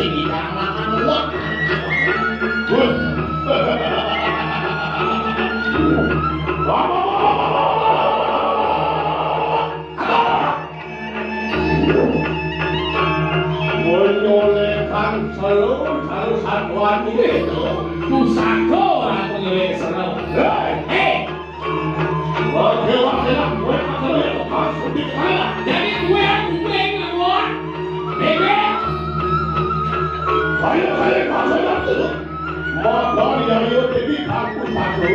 kita makan uang. Menyolekan seluruh satuan itu pusaka aku nyolek seru. Hei, wakil-wakilan gue masalah itu masuk di sana. Jadi gue aku beli semua. Bebek. Saya masalah itu. Maka dia itu jadi aku satu.